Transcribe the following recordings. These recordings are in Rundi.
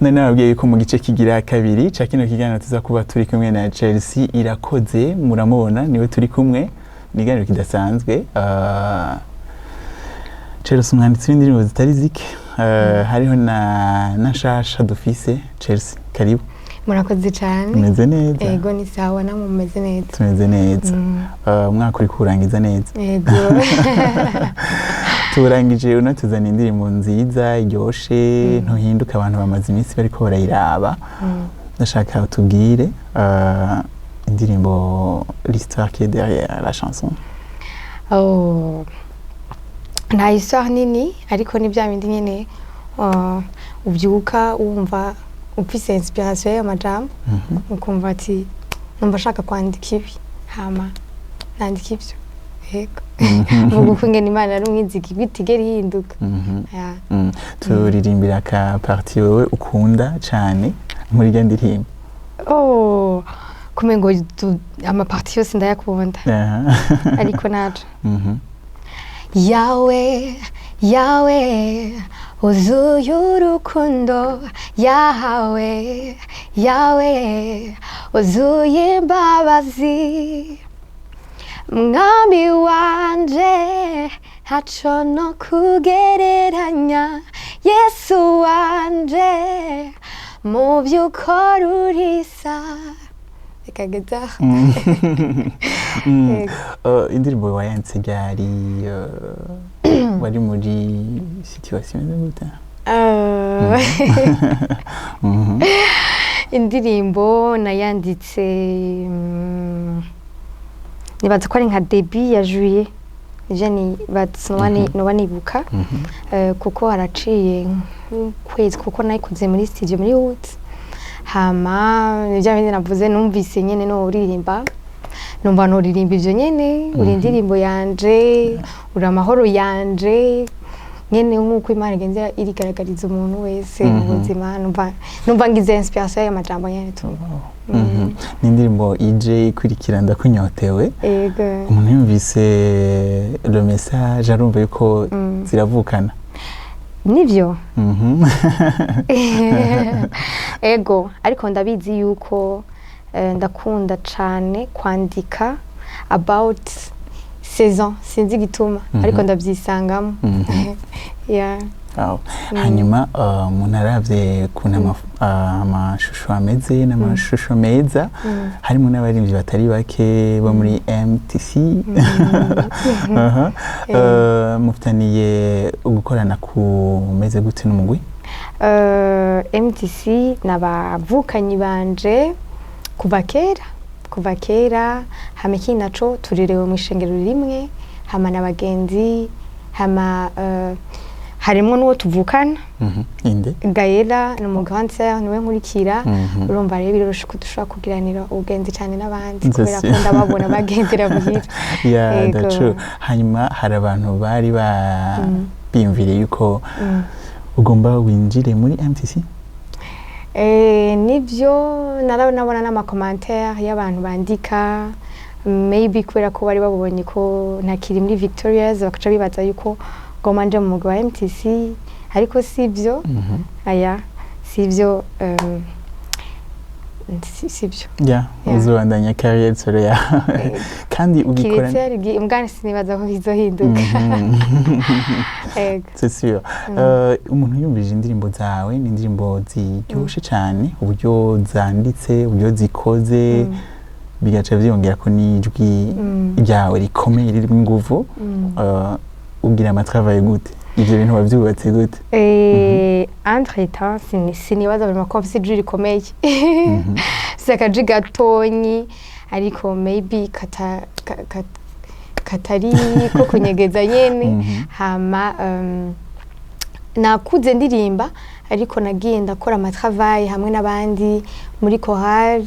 none nababwiye ko mu gice kigira kabiri ca kino kiganiro tuza kuba turi kumwe na Chelsea Irakoze, muramubona niwe turi kumwe, ni ikiganiro kidasanzwe. Chelsea umwanditsi w'indirimbo zitari zike, hariho na nshasha dufise. Chelsea, karibu. Murakoze cyane. Tumeze neza. Yego ni sawa, namwe mumeze neza. Tumeze neza. Umwaka uri kurangiza neza. Yego. Turangije unatuzana indirimbo nziza iryoshe, ntuhinduka, abantu bamaze iminsi bariko barayiraba. Ndashaka utubwire indirimbo, l'histoire qui est derrière la chanson. Nta histoire nini, ariko ni bya bindi nyene ubyuka wumva ufise inspiration y'amajambo, ukumva ati numva shaka kwandika ibi, hama nandika ibyo. Yego. Vuga uko ingene Imana ari umwizigi bitigera ihinduka. Turirimbira ka partie wewe ukunda cyane muri iyo ndirimbo. Kumengo amapartie yose ndayakunda. Ariko naje. Yawe uzuye urukundo, yawe uzuye imbabazi, mwami wanje ntaco no kugereranya, Yesu wanje mu by'ukora urisa. Ikageza indirimbo wayanditse ryari, wari muri situation gute? Indirimbo nayanditse nibaza ko ari nka début ya juillet, jeni noba nibuka, kuko haraciye kwezi, kuko nayikoze muri studio muri Woods. Hama nivyo bindi navuze, numvise nyene no uririmba, numva no uririmba ivyo nyene, uri indirimbo yanje, uri amahoro yanje, nyene nkuko Imana igenze irigaragariza umuntu wese mu buzima, numva ngize inspiration y'amajambo nyene tu. Ni indirimbo ije ikurikira ndakunyotewe. Yego. Umuntu yumvise le message arumva yuko ziravukana. Nivyo. Ego, ariko ndabizi yuko ndakunda cane kwandika about saison, sinzi gituma, ariko ndavyisangamo. Hanyuma umuntu aravye kuntu amashusho ameze n'amashusho meza, harimo n'abaririmbyi batari bake bo muri MTC. Mufitaniye gukorana kumeze gute n'umugwi? MTC n'abavukanyi banje kuva kera, hama ikindi naco turirewe mu ishengero rimwe, hama n'abagenzi, hama harimo n'uwo tuvukana. Inde? Gaela ni umuganser, niwe nkurikira. Urumva rero biroroshe ko dushobora kugiranira ubugenzi cyane n'abandi, kubera ko ndababona bagendera muhira. That's hanyuma hari abantu bari biyumviriye yuko ugomba winjire muri MTC? Nivyo nabona n'amakommentaire y'abantu bandika, maybe kubera ko bari babonye ko ntakiri muri Victorious, bakaca bibaza yuko ngoma nje mu mugwi wa MTC, ariko sivyo. Sivyo. Sivyo. Uzobandanya career solo ya kandi ugikora mbwana sinibaza ko bizohinduka. C'est sûr. Umuntu yumvije indirimbo zawe, ni indirimbo ziryoshe cyane, uburyo zanditse, uburyo zikoze, bigaca vyongera ko n'ijwi ryawe rikomeye ririmo inguvu. Ugira amatravaye gute? Ivyo bintu wavyubatse gute? Entre temps sinibaza bari makombe ijwi rikomeye. Sakaji gatonyi, ariko maybe katari ko kunyegeza nyene. Hama nakuze ndirimba, ariko nagiye ndakora amatravaye hamwe n'abandi muri chorale,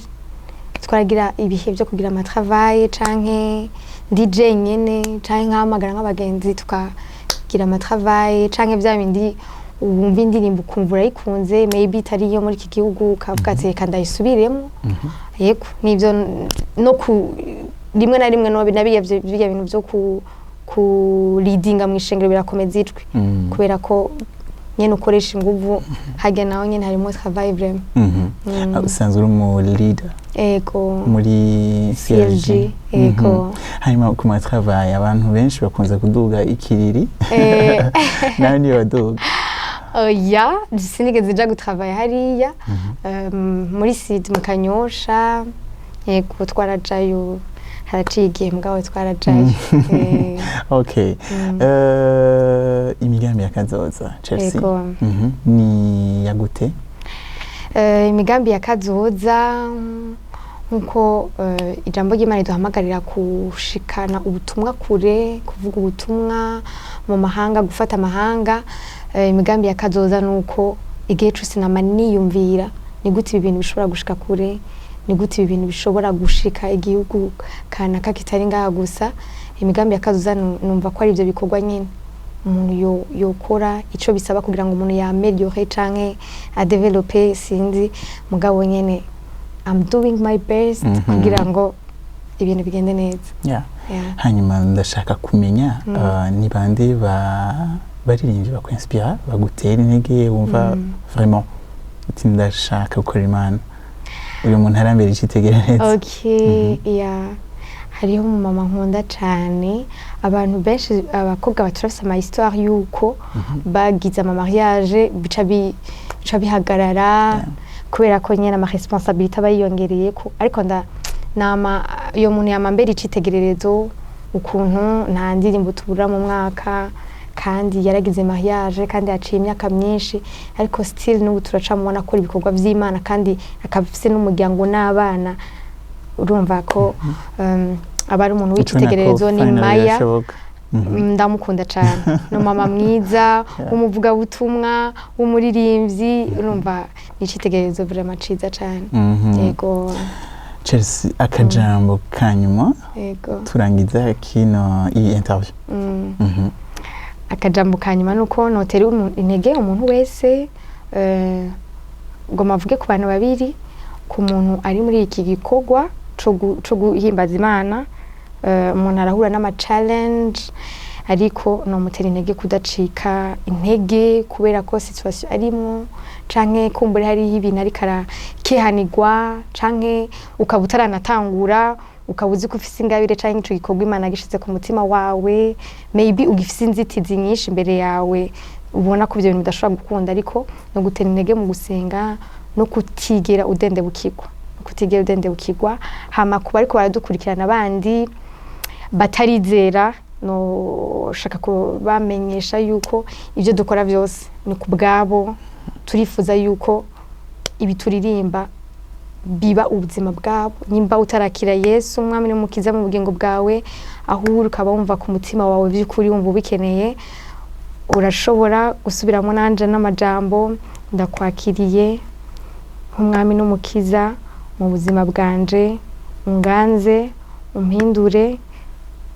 twaragira ibihe byo kugira amatravaye canke DJ nyene, canke nkamagara nk'abagenzi tukagira amatravaye, canke vya bindi wumva indirimbo ukumva urayikunze, maybe itari yo muri iki gihugu, ukavuga ati reka ndayisubiremo. Yego, nivyo no rimwe na rimwe nabiye bintu byo ku leadinga mu ishengero birakomeza ijwi, kubera ko nyene ukoresha inguvu hajya naho nyene harimo travail vraiment. Usanzwe uri mu leader Ego muri CLG. Ego hanyuma ku ma travail abantu benshi bakunze kuduga ikiriri nawe niyo baduga oya sinigeze nja gutravaya hariya muri site mu Kanyosha yego twarajayo haraciye igihe mugabo twarajayo. Okay. Imigambi ya kazoza Chelsea ni yagute? Imigambi ya kazoza nkuko ijambo ry'Imana duhamagarira kushikana ubutumwa kure, kuvuga ubutumwa mu mahanga, gufata amahanga. Imigambi ya kazoza nuko igihe cyose nama niyumvira ni gute ibi bintu bishobora gushika kure, ni gute ibi bintu bishobora gushika igihugu kanaka kitari ngaha gusa. Imigambi ya kazoza numva ko ari ivyo bikorwa nyine umuntu yokora ico bisaba kugira ngo umuntu yameliore canke a developer sinzi mugabo nyene I'm doing my best kugira ngo ibintu bigende neza. Hanyuma ndashaka kumenya ni bande baririmbyi bakwinspira bagutera intege wumva vraiment uti ndashaka gukora Imana uyu muntu arambere ikitegerereza? Okay, hariho mama nkunda cyane, abantu benshi abakobwa baturafise ama histoire yuko bagize ama mariage bica bihagarara kubera ko nyene ama responsabilité bayiyongereye ko, ariko nama iyo muntu yamambere ikitegererezo ukuntu nta ndirimbo tubura mu mwaka kandi yaragize mariage kandi yaciye imyaka myinshi ariko still n'ubu turacamubona ko ibikorwa vy'Imana kandi akabifise n'umuryango n'abana. Urumva ko abari umuntu w'ikitegererezo ni Maya, ndamukunda cyane. No mama mwiza umuvuga butumwa umuririmbyi, urumva ni ikitegererezo vraiment ciza cyane. Yego Chelsea, akajambo kanyuma turangiza kino iyi interview. Akajambo kanyuma nuko notera intege umuntu wese ngo mavuge ku bantu babiri, ku muntu ari muri iki gikorwa co guhimbaza Imana. Umuntu arahura n'ama challenge ariko no mutera intege kudacika intege kubera ko situation arimo canke kumbure hari ibintu ari karakehanirwa canke ukabutaranatangura ukabuzi ko ufise ingabire canke ico gikorwa Imana gishize ku mutima wawe, maybe ugifise inzitizi nyinshi imbere yawe ubona ko ibyo bintu bidashobora gukunda, ariko no gutera intege mu gusenga no kutigera udendebukirwa. Hama kuba ariko baradukurikirana abandi batarizera no shaka ko bamenyesha yuko ivyo dukora byose ni kubwabo, turifuza yuko ibi turirimba biba ubuzima bwabo. Nimba utarakira Yesu umwami n'umukiza mu bugingo bwawe, aho ukaba wumva ku mutima wawe by'ukuri wumva ubikeneye, urashobora gusubiramo nanje n'amajambo ndakwakiriye nk'umwami n'umukiza mu buzima bwanje, unganze umpindure,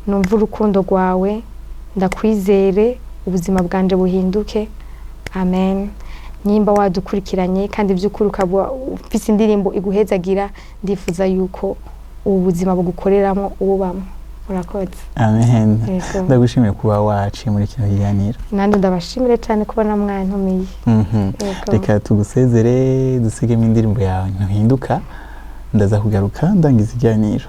numva urukundo rwawe, ndakwizere ubuzima bwanje buhinduke. Amen. Nimba wadukurikiranye kandi by'ukuri ukaba ufise indirimbo iguhezagira, ndifuza yuko ubu buzima bugukoreramo ububamo. Urakoze. Amen. Ndagushimiye kuba waciye muri kino kiganiro. Nandi ndabashimire cyane kubona mwantumiye. Reka tugusezere dusigemo indirimbo yawe Ntuhinduka, ndaza kugaruka ndangiza ikiganiro.